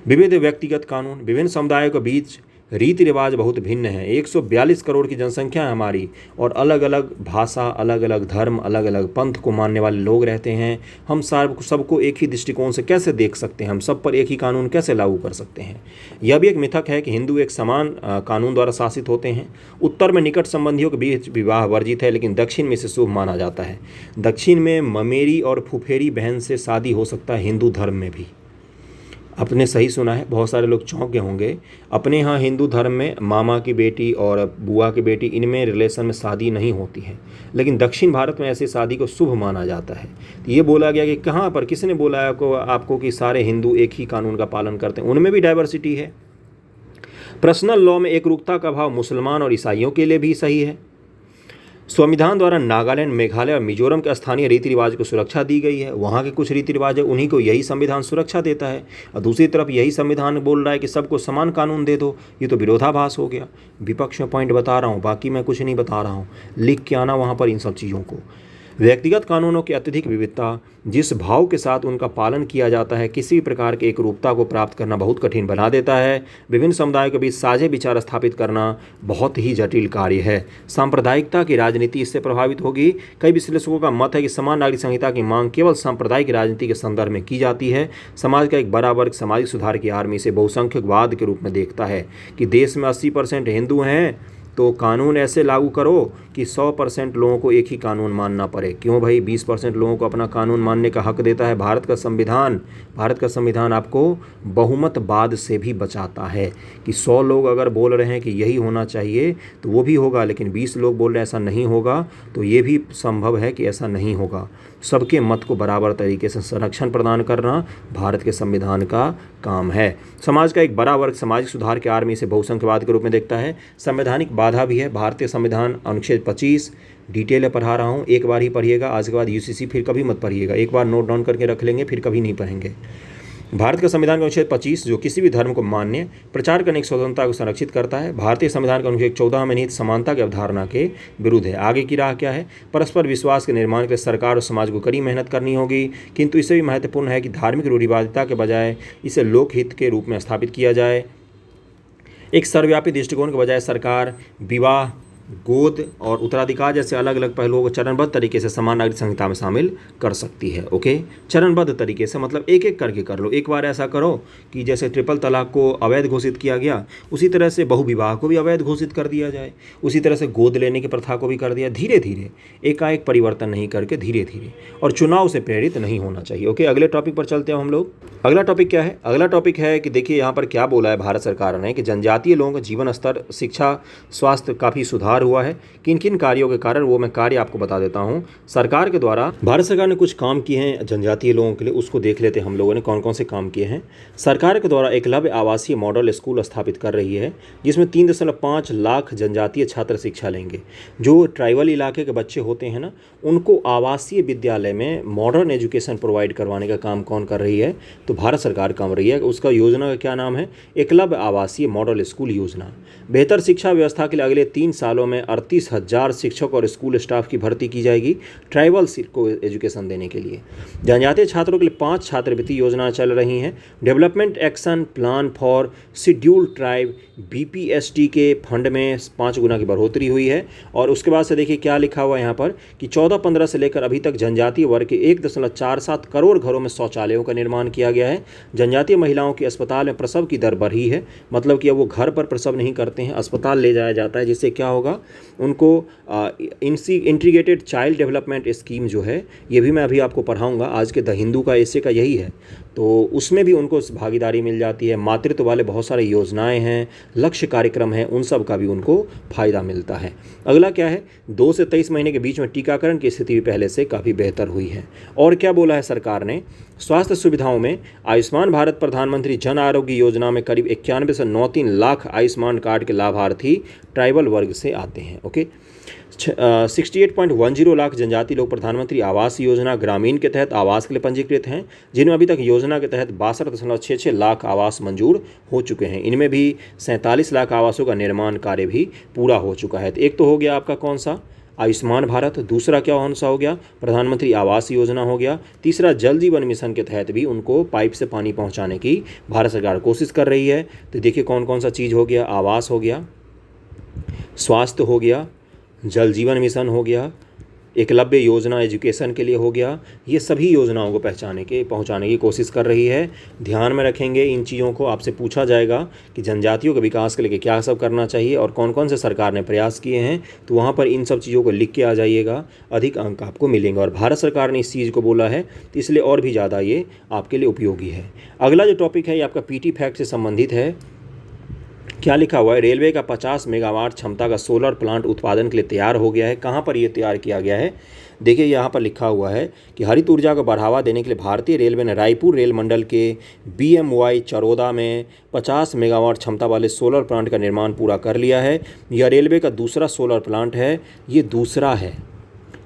विविध व्यक्तिगत कानून। विभिन्न समुदायों के बीच रीति रिवाज बहुत भिन्न है। 142 करोड़ की जनसंख्या है हमारी, और अलग अलग भाषा, अलग अलग धर्म, अलग अलग पंथ को मानने वाले लोग रहते हैं। हम सबको एक ही दृष्टिकोण से कैसे देख सकते हैं? हम सब पर एक ही कानून कैसे लागू कर सकते हैं? यह भी एक मिथक है कि हिंदू एक समान कानून द्वारा शासित होते हैं। उत्तर में निकट संबंधियों के बीच विवाह वर्जित है, लेकिन दक्षिण में इसे शुभ माना जाता है। दक्षिण में ममेरी और फुफेरी बहन से शादी हो सकता है हिंदू धर्म में भी। आपने सही सुना है, बहुत सारे लोग चौंक गए होंगे। अपने यहाँ हिंदू धर्म में मामा की बेटी और बुआ की बेटी, इनमें रिलेशन में शादी नहीं होती है, लेकिन दक्षिण भारत में ऐसी शादी को शुभ माना जाता है। तो ये बोला गया कि कहाँ पर, किसने बोला आपको कि सारे हिंदू एक ही कानून का पालन करते हैं? उनमें भी डाइवर्सिटी है। पर्सनल लॉ में एकरूपता का भाव मुसलमान और ईसाइयों के लिए भी सही है। संविधान द्वारा नागालैंड, मेघालय और मिजोरम के स्थानीय रीति रिवाज को सुरक्षा दी गई है। वहाँ के कुछ रीति रिवाज है, उन्हीं को यही संविधान सुरक्षा देता है, और दूसरी तरफ यही संविधान बोल रहा है कि सबको समान कानून दे दो। ये तो विरोधाभास हो गया। विपक्ष में पॉइंट बता रहा हूँ, बाकी मैं कुछ नहीं बता रहा हूँ, लिख के आना वहाँ पर इन सब चीज़ों को। व्यक्तिगत कानूनों की अत्यधिक विविधता, जिस भाव के साथ उनका पालन किया जाता है, किसी भी प्रकार की एकरूपता को प्राप्त करना बहुत कठिन बना देता है। विभिन्न समुदायों के बीच साझे विचार स्थापित करना बहुत ही जटिल कार्य है। सांप्रदायिकता की राजनीति इससे प्रभावित होगी। कई विश्लेषकों का मत है कि समान नागरिक संहिता की मांग केवल सांप्रदायिक राजनीति के संदर्भ में की जाती है। समाज का एक बड़ा वर्ग सामाजिक सुधार की आड़ में इसे बहुसंख्यकवाद के रूप में देखता है कि देश में 80% हिंदू हैं, तो कानून ऐसे लागू करो कि 100% लोगों को एक ही कानून मानना पड़े। क्यों भाई? 20% लोगों को अपना कानून मानने का हक देता है भारत का संविधान। भारत का संविधान आपको बहुमतवाद से भी बचाता है कि 100 लोग अगर बोल रहे हैं कि यही होना चाहिए तो वो भी होगा, लेकिन 20 लोग बोल रहे हैं ऐसा नहीं होगा, तो ये भी संभव है कि ऐसा नहीं होगा। सबके मत को बराबर तरीके से संरक्षण प्रदान करना भारत के संविधान का काम है। समाज का एक बड़ा वर्ग सामाजिक सुधार के आड़ में इसे बहुसंख्यवाद के रूप में देखता है। संवैधानिक बाधा भी है। भारतीय संविधान अनुच्छेद 25 डिटेल में पढ़ा रहा हूँ, एक बार ही पढ़िएगा। आज के बाद यूसीसी फिर कभी मत पढ़िएगा, एक बार नोट डाउन करके रख लेंगे, फिर कभी नहीं पढ़ेंगे। भारत का संविधान का अनुच्छेद 25 जो किसी भी धर्म को मान्य प्रचार करने की स्वतंत्रता को संरक्षित करता है। भारतीय संविधान का अनुच्छेद 14 में निहित समानता की अवधारणा के विरुद्ध है। आगे की राह क्या है? परस्पर विश्वास के निर्माण के लिए सरकार और समाज को कड़ी मेहनत करनी होगी, किंतु इससे भी महत्वपूर्ण है कि धार्मिक रूढ़िवादिता के बजाय इसे लोकहित के रूप में स्थापित किया जाए। एक सर्वव्यापी दृष्टिकोण के बजाय सरकार विवाह, गोद और उत्तराधिकार जैसे अलग अलग पहलुओं को चरणबद्ध तरीके से समान नागरिक संहिता में शामिल कर सकती है। ओके, चरणबद्ध तरीके से मतलब एक एक करके कर लो। एक बार ऐसा करो कि जैसे ट्रिपल तलाक को अवैध घोषित किया गया, उसी तरह से बहुविवाह को भी अवैध घोषित कर दिया जाए, उसी तरह से गोद लेने की प्रथा को भी कर दिया। धीरे धीरे, एकाएक परिवर्तन नहीं करके धीरे धीरे, और चुनाव से प्रेरित नहीं होना चाहिए। ओके, अगले टॉपिक पर चलते हैं हम लोग। अगला टॉपिक क्या है? अगला टॉपिक है कि देखिए यहाँ पर क्या बोला है भारत सरकार ने कि जनजातीय लोगों का जीवन स्तर, शिक्षा, स्वास्थ्य काफ़ी सुधार सुधार हुआ है। किन किन कार्यों के कारण, वो मैं कार्य आपको बता देता हूँ। सरकार के द्वारा, भारत सरकार ने कुछ काम किए हैं जनजातीय लोगों के लिए, उसको देख लेते हैं हम लोगों ने कौन कौन से काम किए हैं। सरकार के द्वारा एकलव्य आवासीय मॉडल स्कूल स्थापित कर रही है, जिसमें 3.5 लाख जनजातीय छात्र शिक्षा लेंगे। जो ट्राइबल इलाके के बच्चे होते हैं ना, उनको आवासीय विद्यालय में मॉडर्न एजुकेशन प्रोवाइड करवाने का काम कौन कर रही है, तो भारत सरकार कर रही है। उसका योजना का क्या नाम है? एकलव्य आवासीय मॉडल स्कूल योजना। बेहतर शिक्षा व्यवस्था के लिए अगले 3 सालों में 38,000 शिक्षक और स्कूल स्टाफ की भर्ती की जाएगी, ट्राइबल को एजुकेशन देने के लिए। जनजातीय छात्रों के लिए 5 छात्रवृत्ति योजना चल रही हैं। Development action plan for scheduled tribe BPST के फंड में 5 गुना की बढ़ोतरी हुई है। और उसके बाद से देखिए क्या लिखा हुआ है यहाँ पर कि 14-15 से लेकर अभी तक जनजातीय वर्ग के 1.47 करोड़ घरों में शौचालयों का निर्माण किया गया है। जनजातीय महिलाओं की अस्पताल में प्रसव की दर बढ़ी है, मतलब कि अब वो घर पर प्रसव नहीं करते हैं, अस्पताल ले जाया जाता है, जिससे क्या होगा, उनको इंटीग्रेटेड चाइल्ड डेवलपमेंट स्कीम जो है, ये भी मैं अभी आपको पढ़ाऊँगा। आज के द हिंदू का ऐसे का यही है, तो उसमें भी उनको भागीदारी मिल जाती है। मातृत्व वाले बहुत सारे योजनाएं हैं, लक्ष्य कार्यक्रम हैं, उन सब का भी उनको फ़ायदा मिलता है। अगला क्या है? 2 से 23 महीने के बीच में टीकाकरण की स्थिति भी पहले से काफ़ी बेहतर हुई है। और क्या बोला है सरकार ने? स्वास्थ्य सुविधाओं में आयुष्मान भारत प्रधानमंत्री जन आरोग्य योजना में करीब 91 से 93 लाख आयुष्मान कार्ड के लाभार्थी ट्राइबल वर्ग से आते हैं। ओके, 68.10 लाख जनजातीय लोग प्रधानमंत्री आवास योजना ग्रामीण के तहत आवास के लिए पंजीकृत हैं, जिनमें अभी तक योजना के तहत 62.66 लाख आवास मंजूर हो चुके हैं। इनमें भी 47 लाख आवासों का निर्माण कार्य भी पूरा हो चुका है। तो एक तो हो गया आपका कौन सा? आयुष्मान भारत। दूसरा क्या कौन सा हो गया? प्रधानमंत्री आवास योजना हो गया। तीसरा जल जीवन मिशन के तहत भी उनको पाइप से पानी पहुंचाने की भारत सरकार कोशिश कर रही है। तो देखिए कौन कौन सा चीज़ हो गया? आवास हो गया, स्वास्थ्य हो गया, जल जीवन मिशन हो गया, एकलव्य योजना एजुकेशन के लिए हो गया। ये सभी योजनाओं को पहुंचाने की कोशिश कर रही है। ध्यान में रखेंगे इन चीज़ों को। आपसे पूछा जाएगा कि जनजातियों के विकास के लिए क्या सब करना चाहिए और कौन कौन से सरकार ने प्रयास किए हैं, तो वहाँ पर इन सब चीज़ों को लिख के आ जाइएगा, अधिक अंक आपको मिलेंगे। और भारत सरकार ने इस चीज़ को बोला है, तो इसलिए और भी ज़्यादा ये आपके लिए उपयोगी है। अगला जो टॉपिक है ये आपका PT फैक्ट से संबंधित है। क्या लिखा हुआ है? रेलवे का 50 मेगावाट क्षमता का सोलर प्लांट उत्पादन के लिए तैयार हो गया है। कहाँ पर ये तैयार किया गया है? देखिए यहाँ पर लिखा हुआ है कि हरित ऊर्जा को बढ़ावा देने के लिए भारतीय रेलवे ने रायपुर रेल मंडल के BMY चरौदा में 50 मेगावाट क्षमता वाले सोलर प्लांट का निर्माण पूरा कर लिया है। यह रेलवे का दूसरा सोलर प्लांट है। ये दूसरा है,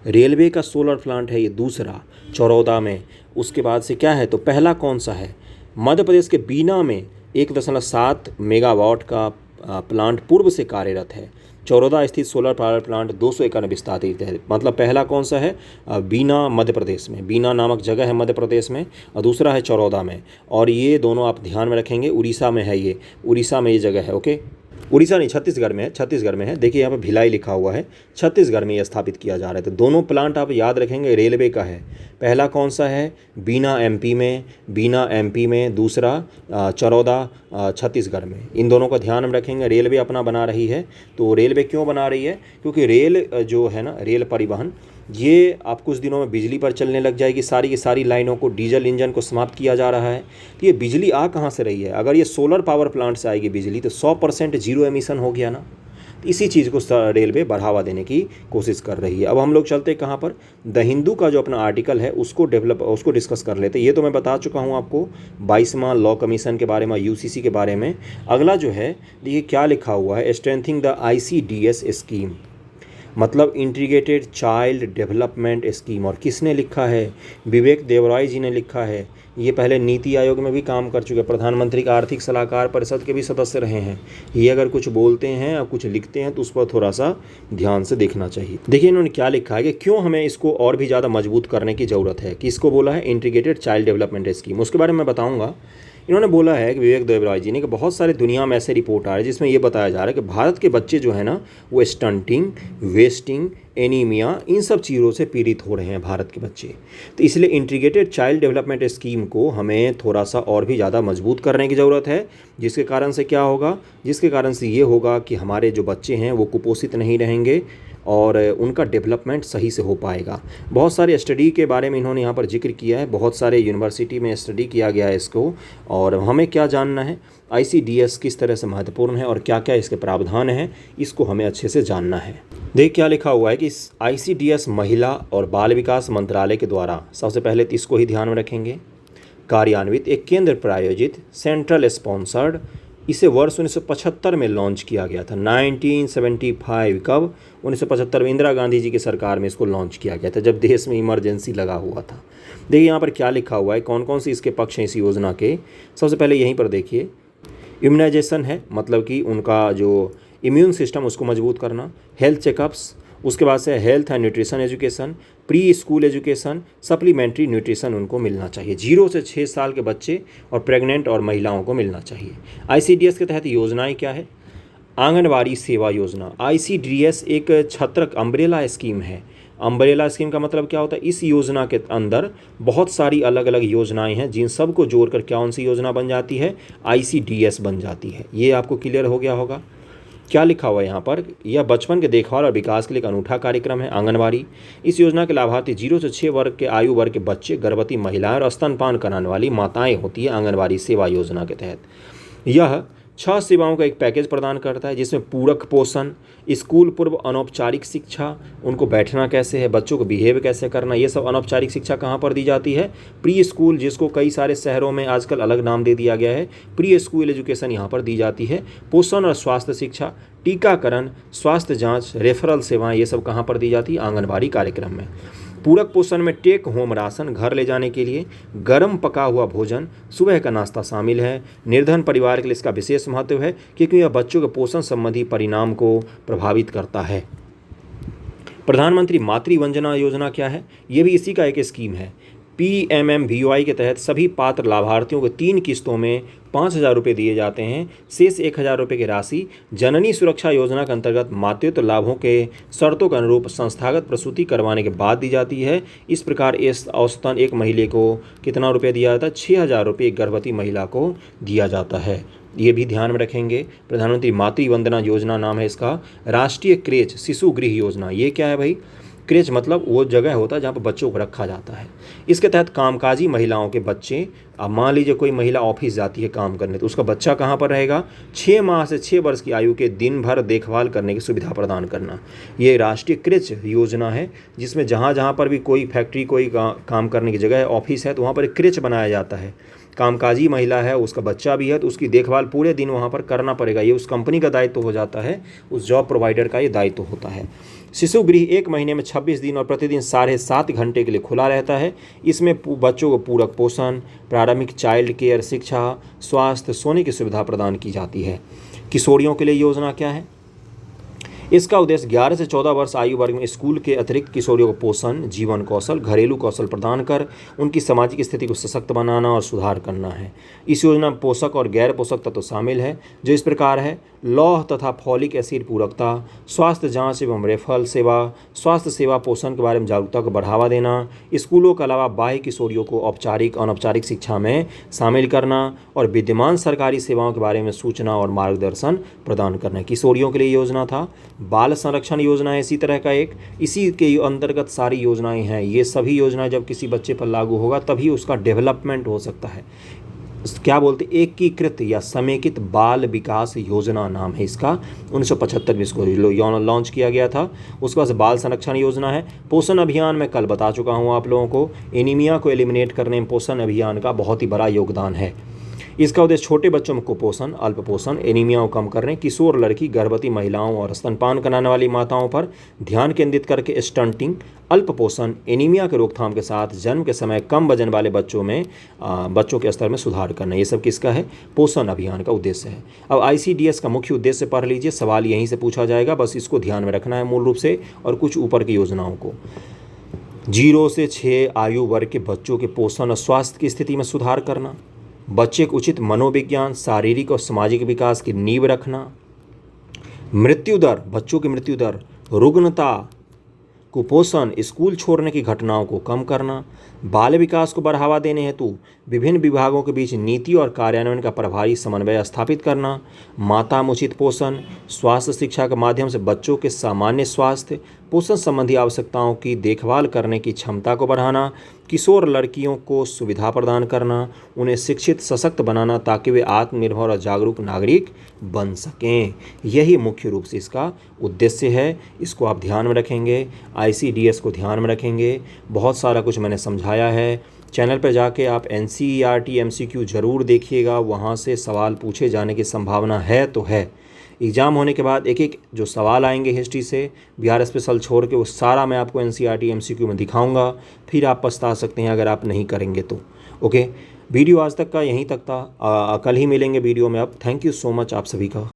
रेलवे का सोलर प्लांट है ये दूसरा, चरौदा में। उसके बाद से क्या है, तो पहला कौन सा है? मध्य प्रदेश के बीना में 1.7 मेगावाट का प्लांट पूर्व से कार्यरत है। चरौदा स्थित सोलर पावर प्लांट 200 एकड़ में विस्तारित है। मतलब पहला कौन सा है? बीना, मध्य प्रदेश में, बीना नामक जगह है मध्य प्रदेश में, और दूसरा है चरौदा में। और ये दोनों आप ध्यान में रखेंगे, उड़ीसा में है, ये उड़ीसा में ये जगह है। ओके, उड़ीसा नहीं, छत्तीसगढ़ में है, छत्तीसगढ़ में है। देखिए यहाँ पर भिलाई लिखा हुआ है, छत्तीसगढ़ में ये स्थापित किया जा रहा है। तो दोनों प्लांट आप याद रखेंगे, रेलवे का है। पहला कौन सा है? बीना MP में, दूसरा चरौदा छत्तीसगढ़ में। इन दोनों का ध्यान हम रखेंगे। रेलवे अपना बना रही है, तो रेलवे क्यों बना रही है? क्योंकि रेल जो है ना, रेल परिवहन, ये आप कुछ दिनों में बिजली पर चलने लग जाएगी। सारी की सारी लाइनों को, डीजल इंजन को समाप्त किया जा रहा है। तो ये बिजली आ कहाँ से रही है? अगर ये सोलर पावर प्लांट से आएगी बिजली, तो 100% जीरो एमिशन हो गया ना। तो इसी चीज़ को रेलवे बढ़ावा देने की कोशिश कर रही है। अब हम लोग चलते हैं कहाँ पर? द हिंदू का जो अपना आर्टिकल है उसको डिस्कस कर लेते हैं। ये तो मैं बता चुका हूँ आपको 22वां लॉ कमीशन के बारे में, UCC के बारे में। अगला जो है, देखिए क्या लिखा हुआ है? स्ट्रेंथिंग द ICDS स्कीम, मतलब इंटीग्रेटेड चाइल्ड डेवलपमेंट स्कीम। और किसने लिखा है? विवेक देवराय जी ने लिखा है। ये पहले नीति आयोग में भी काम कर चुके, प्रधानमंत्री का आर्थिक सलाहकार परिषद के भी सदस्य रहे हैं। ये अगर कुछ बोलते हैं या कुछ लिखते हैं तो उस पर थोड़ा सा ध्यान से देखना चाहिए। देखिए इन्होंने क्या लिखा है कि क्यों हमें इसको और भी ज़्यादा मजबूत करने की ज़रूरत है। किसको बोला है? Integrated child development scheme. उसके बारे में मैं बताऊँगा। इन्होंने बोला है कि विवेक देवराय जी ने कि बहुत सारे दुनिया में ऐसे रिपोर्ट आ रहे हैं जिसमें ये बताया जा रहा है कि भारत के बच्चे जो है ना, वो स्टंटिंग, वेस्टिंग, एनीमिया, इन सब चीज़ों से पीड़ित हो रहे हैं भारत के बच्चे। तो इसलिए इंटीग्रेटेड चाइल्ड डेवलपमेंट स्कीम को हमें थोड़ा सा और भी ज़्यादा मजबूत करने की ज़रूरत है। जिसके कारण से क्या होगा? जिसके कारण से ये होगा कि हमारे जो बच्चे हैं वो कुपोषित नहीं रहेंगे और उनका डेवलपमेंट सही से हो पाएगा। बहुत सारे स्टडी के बारे में इन्होंने यहाँ पर जिक्र किया है, बहुत सारे यूनिवर्सिटी में स्टडी किया गया है इसको। और हमें क्या जानना है, ICDS किस तरह से महत्वपूर्ण है और क्या क्या इसके प्रावधान हैं, इसको हमें अच्छे से जानना है। देख क्या लिखा हुआ है कि ICDS महिला और बाल विकास मंत्रालय के द्वारा, सबसे पहले तो इसको ही ध्यान में रखेंगे, कार्यान्वित एक केंद्र प्रायोजित सेंट्रल स्पॉन्सर्ड, इसे वर्ष 1975 में लॉन्च किया गया था। 1975 कब? 1975 में इंदिरा गांधी जी की सरकार में इसको लॉन्च किया गया था, जब देश में इमरजेंसी लगा हुआ था। देखिए यहाँ पर क्या लिखा हुआ है, कौन कौन से इसके पक्ष हैं इस योजना के। सबसे पहले यहीं पर देखिए, इम्यूनाइजेशन है, मतलब कि उनका जो इम्यून सिस्टम उसको मजबूत करना, हेल्थ चेकअप्स, उसके बाद से health and nutrition education, pre school education, supplementary nutrition उनको मिलना चाहिए। 0 से 6 साल के बच्चे और प्रेग्नेंट और महिलाओं को मिलना चाहिए। ICDS के तहत योजनाएं क्या है? आंगनवाड़ी सेवा योजना। ICDS एक छत्रक अम्ब्रेला स्कीम है। अम्ब्रेला स्कीम का मतलब क्या होता है? इस योजना के अंदर बहुत सारी अलग अलग योजनाएं हैं, जिन सबको जोड़कर कौन सी योजना बन जाती है? ICDS बन जाती है। ये आपको क्लियर हो गया होगा। क्या लिखा हुआ है यहाँ पर? यह बचपन के देखभाल और विकास के लिए एक अनूठा कार्यक्रम है, आंगनवाड़ी। इस योजना के लाभार्थी 0 से 6 वर्ग के आयु वर्ग के बच्चे, गर्भवती महिलाएं और स्तनपान कराने वाली माताएं होती है आंगनवाड़ी सेवा योजना के तहत। यह 6 सेवाओं का एक पैकेज प्रदान करता है, जिसमें पूरक पोषण, स्कूल पूर्व अनौपचारिक शिक्षा, उनको बैठना कैसे है, बच्चों को बिहेव कैसे करना, ये सब अनौपचारिक शिक्षा कहाँ पर दी जाती है? प्री स्कूल, जिसको कई सारे शहरों में आजकल अलग नाम दे दिया गया है, प्री स्कूल एजुकेशन यहाँ पर दी जाती है। पोषण और स्वास्थ्य शिक्षा, टीकाकरण, स्वास्थ्य जाँच, रेफरल सेवाएँ, ये सब कहाँ पर दी जाती है? आंगनबाड़ी कार्यक्रम में। पूरक पोषण में टेक होम राशन, घर ले जाने के लिए गर्म पका हुआ भोजन, सुबह का नाश्ता शामिल है। निर्धन परिवार के लिए इसका विशेष महत्व है, क्योंकि यह बच्चों के पोषण संबंधी परिणाम को प्रभावित करता है। प्रधानमंत्री मातृ वंदना योजना क्या है? ये भी इसी का एक स्कीम है। PMMVY के तहत सभी पात्र लाभार्थियों को 3 किस्तों में 5,000 रुपये दिए जाते हैं। शेष 1,000 रुपये की राशि जननी सुरक्षा योजना के अंतर्गत मातृत्व लाभों के शर्तों के अनुरूप संस्थागत प्रसूति करवाने के बाद दी जाती है। इस प्रकार इस औसतन एक महीने को कितना रुपये दिया जाता है? 6,000 रुपये गर्भवती महिला को दिया जाता है। ये भी ध्यान में रखेंगे। प्रधानमंत्री मातृ वंदना योजना नाम है इसका। राष्ट्रीय क्रेच शिशु गृह योजना, ये क्या है भाई? क्रेच मतलब वो जगह होता है जहाँ पर बच्चों को रखा जाता है। इसके तहत कामकाजी महिलाओं के बच्चे, अब मान लीजिए कोई महिला ऑफिस जाती है काम करने, तो उसका बच्चा कहाँ पर रहेगा? 6 माह से 6 वर्ष की आयु के दिन भर देखभाल करने की सुविधा प्रदान करना। ये राष्ट्रीय क्रेच योजना है, जिसमें जहाँ जहाँ पर भी कोई फैक्ट्री, कोई काम करने की जगह है, ऑफिस है, तो वहाँ पर एक क्रेच बनाया जाता है। कामकाजी महिला है, उसका बच्चा भी है, तो उसकी देखभाल पूरे दिन वहाँ पर करना पड़ेगा। ये उस कंपनी का दायित्व हो जाता है, उस जॉब प्रोवाइडर का ये दायित्व होता है। शिशु गृह 1 महीने में 26 दिन और प्रतिदिन 7.5 घंटे के लिए खुला रहता है। इसमें बच्चों को पूरक पोषण, प्रारंभिक चाइल्ड केयर, शिक्षा, स्वास्थ्य, सोने की सुविधा प्रदान की जाती है। किशोरियों के लिए योजना क्या है? इसका उद्देश्य 11 से 14 वर्ष आयु वर्ग में स्कूल के अतिरिक्त किशोरियों को पोषण, जीवन कौशल, घरेलू कौशल प्रदान कर उनकी सामाजिक स्थिति को सशक्त बनाना और सुधार करना है। इस योजना में पोषक और गैर पोषक तत्व शामिल है, जो इस प्रकार है: लौह तथा फॉलिक एसिड पूरकता, स्वास्थ्य जांच एवं रेफरल सेवा, स्वास्थ्य सेवा, पोषण के बारे में जागरूकता को बढ़ावा देना, स्कूलों के अलावा बाह्य किशोरियों को औपचारिक अनौपचारिक शिक्षा में शामिल करना और विद्यमान सरकारी सेवाओं के बारे में सूचना और मार्गदर्शन प्रदान करना। किशोरियों के लिए योजना था। बाल संरक्षण योजना है इसी तरह का एक, इसी के अंतर्गत सारी योजनाएं हैं। ये सभी योजनाएं जब किसी बच्चे पर लागू होगा तभी उसका डेवलपमेंट हो सकता है। क्या बोलते, एकीकृत या समेकित बाल विकास योजना नाम है इसका। 1975 में इसको लॉन्च किया गया था। उसके बाद बाल संरक्षण योजना है। पोषण अभियान में कल बता चुका हूँ आप लोगों को, एनीमिया को एलिमिनेट करने में पोषण अभियान का बहुत ही बड़ा योगदान है। इसका उद्देश्य छोटे बच्चों में कुपोषण, अल्प पोषण, एनीमिया को कम करने, किशोर लड़की, गर्भवती महिलाओं और स्तनपान कराने वाली माताओं पर ध्यान केंद्रित करके स्टंटिंग, अल्प पोषण, एनीमिया के रोकथाम के साथ जन्म के समय कम वजन वाले बच्चों के स्तर में सुधार करना। ये सब किसका है? पोषण अभियान का उद्देश्य है। अब ICDS का मुख्य उद्देश्य पढ़ लीजिए, सवाल यहीं से पूछा जाएगा, बस इसको ध्यान में रखना है मूल रूप से, और कुछ ऊपर की योजनाओं को। 0 से 6 आयु वर्ग के बच्चों के पोषण और स्वास्थ्य की स्थिति में सुधार करना, बच्चे को उचित मनोविज्ञान, शारीरिक और सामाजिक विकास की नींव रखना, मृत्यु दर, बच्चों की मृत्यु दर, रुग्णता, कुपोषण, स्कूल छोड़ने की घटनाओं को कम करना, बाल विकास को बढ़ावा देने हेतु विभिन्न विभागों के बीच नीति और कार्यान्वयन का प्रभावी समन्वय स्थापित करना, मातामुचित पोषण, स्वास्थ्य शिक्षा के माध्यम से बच्चों के सामान्य स्वास्थ्य, पोषण संबंधी आवश्यकताओं की देखभाल करने की क्षमता को बढ़ाना, किशोर लड़कियों को सुविधा प्रदान करना, उन्हें शिक्षित सशक्त बनाना ताकि वे आत्मनिर्भर और जागरूक नागरिक बन सकें। यही मुख्य रूप से इसका उद्देश्य है। इसको आप ध्यान में रखेंगे, ICDS को ध्यान में रखेंगे। बहुत सारा कुछ मैंने समझाया है। चैनल पर जाके आप NCERT MCQ ज़रूर देखिएगा, वहाँ से सवाल पूछे जाने की संभावना है तो है। एग्ज़ाम होने के बाद एक एक जो सवाल आएंगे हिस्ट्री से, बिहार स्पेशल छोड़ के, वो सारा मैं आपको NCERT MCQ में दिखाऊंगा। फिर आप पछता सकते हैं अगर आप नहीं करेंगे तो। ओके, वीडियो आज तक का यहीं तक था। कल ही मिलेंगे वीडियो में। अब थैंक यू सो मच आप सभी का।